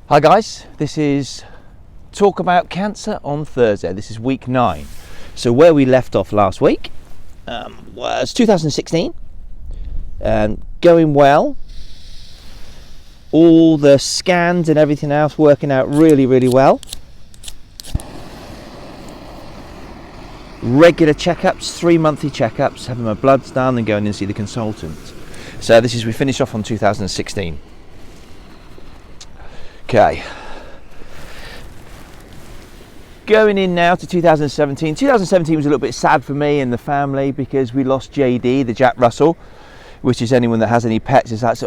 Hi guys, this is Talk About Cancer on Thursday. This is week 9. So where we left off last week was 2016, going well. All the scans and everything else working out really, really well. Regular checkups, 3 monthly checkups, having my bloods done and going in to see the consultant. So we finished off on 2016. Okay. Going in now to 2017. 2017 was a little bit sad for me and the family because we lost JD, the Jack Russell, which is anyone that has any pets, is that's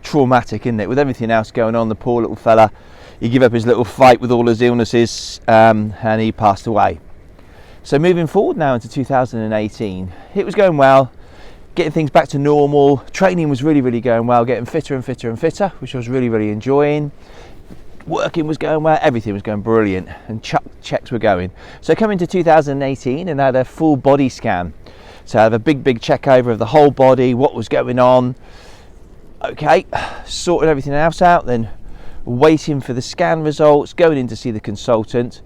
traumatic, isn't it? With everything else going on, the poor little fella, he gave up his little fight with all his illnesses, and he passed away. So moving forward now into 2018, it was going well, getting things back to normal. Training was really, really going well, getting fitter and fitter and fitter, which I was really, really enjoying. Working was going well, everything was going brilliant, and checks were going. So coming to 2018 and I had a full body scan. So I had a big check over of the whole body, what was going on. Okay, sorted everything else out, then waiting for the scan results, going in to see the consultant.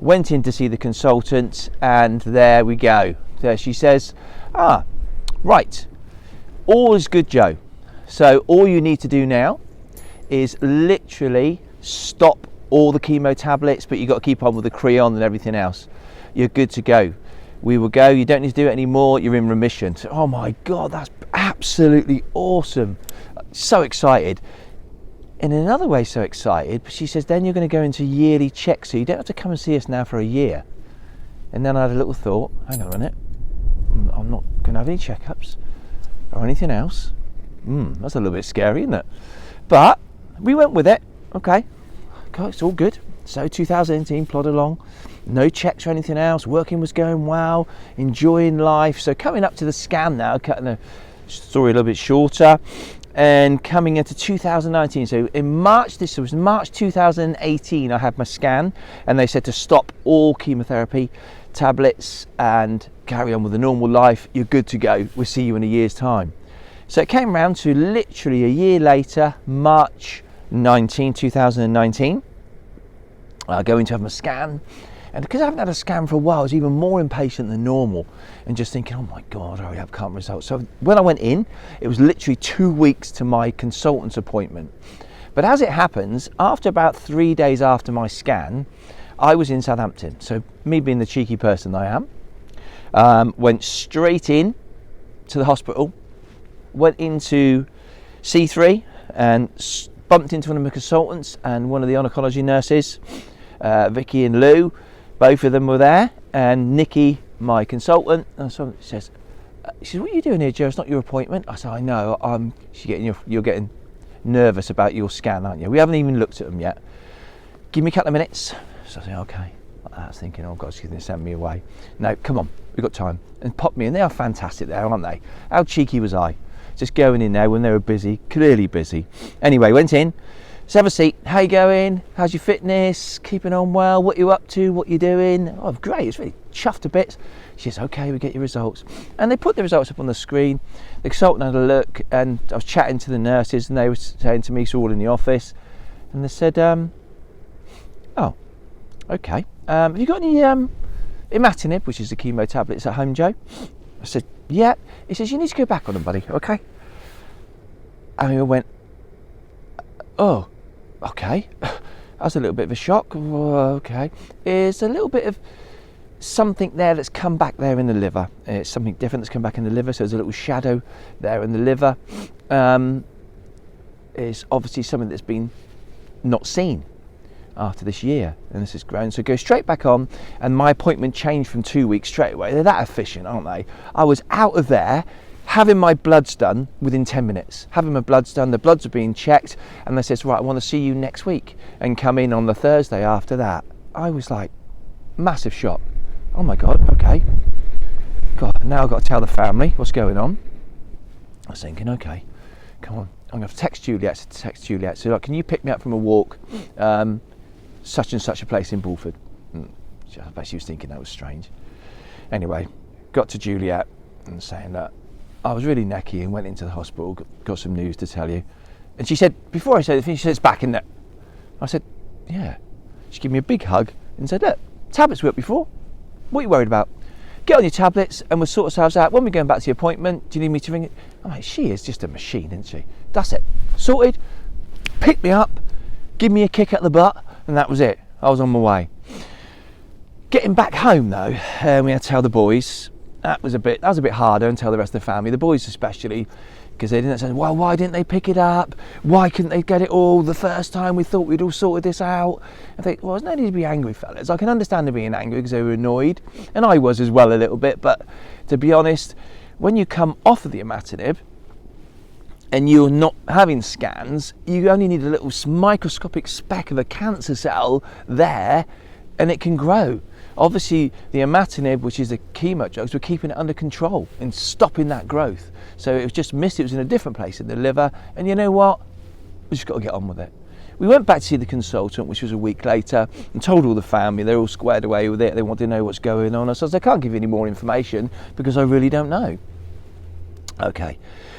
Went in to see the consultant and there we go. There she says, right, all is good, Joe. So all you need to do now is literally stop all the chemo tablets, but you've got to keep on with the Creon and everything else. You're good to go. We will go, you don't need to do it anymore, you're in remission. So, oh my God, that's absolutely awesome. So excited. In another way, so excited, but she says, then you're going to go into yearly checks, so you don't have to come and see us now for a year. And then I had a little thought, hang on a minute, I'm not going to have any checkups or anything else. That's a little bit scary, isn't it? But we went with it. Okay, it's all good. So 2018 plodded along, no checks or anything else, working was going well, enjoying life. So coming up to the scan now, cutting the story a little bit shorter, and coming into 2019. So in March, this was March 2018, I had my scan and they said to stop all chemotherapy tablets and carry on with a normal life. You're good to go. We'll see you in a year's time. So it came round to literally a year later, March 2019, going to have my scan, and because I haven't had a scan for a while, I was even more impatient than normal and just thinking, oh my God, hurry up, can't result. So when I went in, it was literally 2 weeks to my consultant's appointment. But as it happens, after about 3 days after my scan, I was in Southampton. So me being the cheeky person I am, went straight in to the hospital, went into C3 and bumped into one of my consultants and one of the oncology nurses, Vicky and Lou. Both of them were there, and Nikki, my consultant. And so she says, what are you doing here, Joe? It's not your appointment. I said, I know. You're getting nervous about your scan, aren't you? We haven't even looked at them yet. Give me a couple of minutes. So I said, okay. I was thinking, oh God, she's going to send me away. No, come on, we've got time. And pop me in. They are fantastic there, aren't they? How cheeky was I? Just going in there when they were busy, clearly busy. Anyway, went in. Let's have a seat. How you going? How's your fitness? Keeping on well? What you up to? What you doing? Oh, great. It's really chuffed a bit. She says, okay, we get your results. And they put the results up on the screen. The consultant had a look, and I was chatting to the nurses, and they were saying to me, it's all in the office. And they said, oh, okay. Have you got any imatinib, which is the chemo tablets at home, Joe? I said, yeah. He says, you need to go back on them, buddy, okay? And I went, oh, okay. That was a little bit of a shock. Okay. There's a little bit of something there that's come back there in the liver. It's something different that's come back in the liver, so there's a little shadow there in the liver. It's obviously something that's been not seen after this year, and this is grown. So go straight back on, and my appointment changed from 2 weeks straight away. They're that efficient, aren't they? I was out of there having my bloods done within 10 minutes. Having my bloods done, the bloods are being checked, and they says, right, I want to see you next week, and come in on the Thursday after that. I was like, massive shock. Oh my God, okay. God, now I've got to tell the family what's going on. I was thinking, okay, come on. I'm going to text Juliet. So like, can you pick me up from a walk? Such and such a place in Bulford. I bet she was thinking that was strange. Anyway, got to Juliet and saying that I was really necky and went into the hospital, got some news to tell you. And she said, before I said anything, she said, it's back in there. I said, yeah. She gave me a big hug and said, look, tablets worked before. What are you worried about? Get on your tablets and we'll sort ourselves out. When we're going back to your appointment, do you need me to ring it? I'm like, she is just a machine, isn't she? That's it. Sorted. Pick me up, give me a kick at the butt, and that was it. I was on my way. Getting back home though, we had to tell the boys. That was a bit harder, and tell the rest of the family, the boys especially, because they didn't say, well, why didn't they pick it up? Why couldn't they get it all the first time? We thought we'd all sorted this out. I think, well, there's no need to be angry, fellas. I can understand them being angry because they were annoyed, and I was as well a little bit. But to be honest, when you come off of the imatinib and you're not having scans, you only need a little microscopic speck of a cancer cell there, and it can grow. Obviously, the imatinib, which is the chemo drugs, were keeping it under control and stopping that growth. So it was just missed. It was in a different place in the liver. And you know what? We just got to get on with it. We went back to see the consultant, which was a week later, and told all the family. They're all squared away with it. They want to know what's going on. I said, I can't give you any more information because I really don't know. Okay.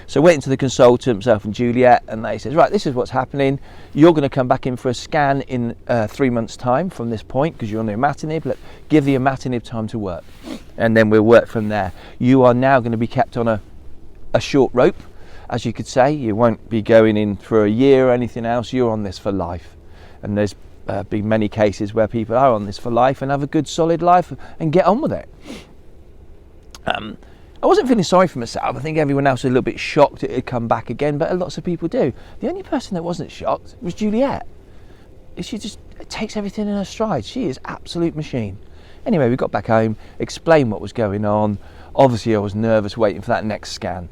So I went into the consultant, myself and Juliet, and they said, right, this is what's happening. You're going to come back in for a scan in 3 months' time from this point because you're on the imatinib. Let's give the imatinib time to work, and then we'll work from there. You are now going to be kept on a short rope, as you could say. You won't be going in for a year or anything else. You're on this for life. And there's been many cases where people are on this for life and have a good solid life and get on with it. I wasn't feeling sorry for myself. I think everyone else was a little bit shocked it had come back again, but lots of people do. The only person that wasn't shocked was Juliet. She just takes everything in her stride. She is absolute machine. Anyway, we got back home, explained what was going on. Obviously, I was nervous waiting for that next scan.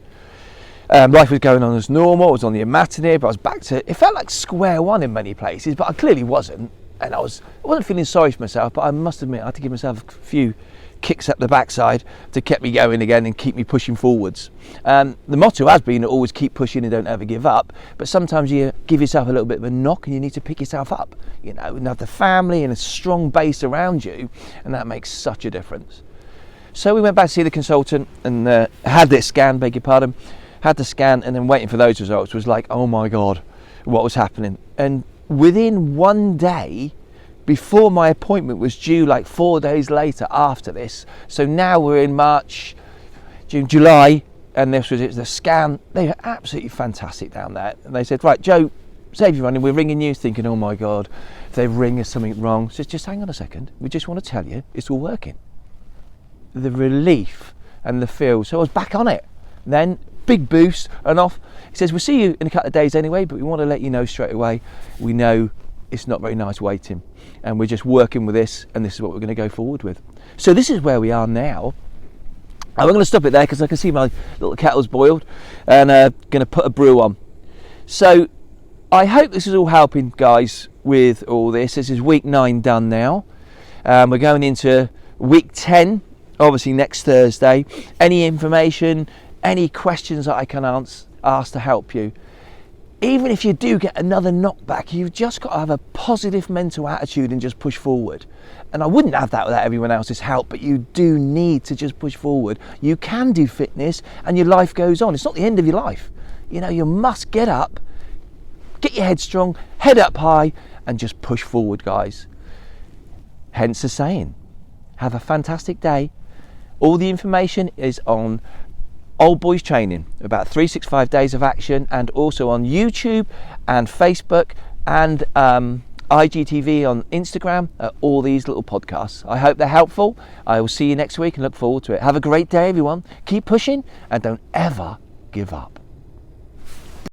Life was going on as normal. I was on the imatinib. I was back to, it felt like square one in many places, but I clearly wasn't. And I wasn't feeling sorry for myself, but I must admit I had to give myself a few kicks up the backside to keep me going again and keep me pushing forwards. The motto has been to always keep pushing and don't ever give up, but sometimes you give yourself a little bit of a knock and you need to pick yourself up, you know, and have the family and a strong base around you, and that makes such a difference. So we went back to see the consultant and had this scan, beg your pardon, had the scan, and then waiting for those results was like, oh my God, what was happening? And within 1 day, before my appointment was due, like 4 days later after this, so now we're in March, June, July, and this was the scan. They were absolutely fantastic down there. And they said, right, Joe, save you running, we're ringing you, thinking, oh my God, if they ring us something wrong. So just hang on a second, we just want to tell you it's all working. The relief and the feel. So I was back on it. Then big boost and off. He says, we'll see you in a couple of days anyway, but we want to let you know straight away. We know it's not very nice waiting, and we're just working with this, and this is what we're going to go forward with. So this is where we are now. I'm going to stop it there because I can see my little kettle's boiled, and going to put a brew on. So I hope this is all helping, guys, with all this. This is week 9 done now. We're going into week 10, obviously next Thursday. Any information, any questions that I can ask to help you. Even if you do get another knockback, you've just got to have a positive mental attitude and just push forward. And I wouldn't have that without everyone else's help, but you do need to just push forward. You can do fitness and your life goes on. It's not the end of your life. You know, you must get up, get your head strong, head up high, and just push forward, guys. Hence the saying, have a fantastic day. All the information is on Old Boys Training, about 365 days of action, and also on YouTube and Facebook and IGTV on Instagram, all these little podcasts. I hope they're helpful. I will see you next week and look forward to it. Have a great day, everyone. Keep pushing and don't ever give up.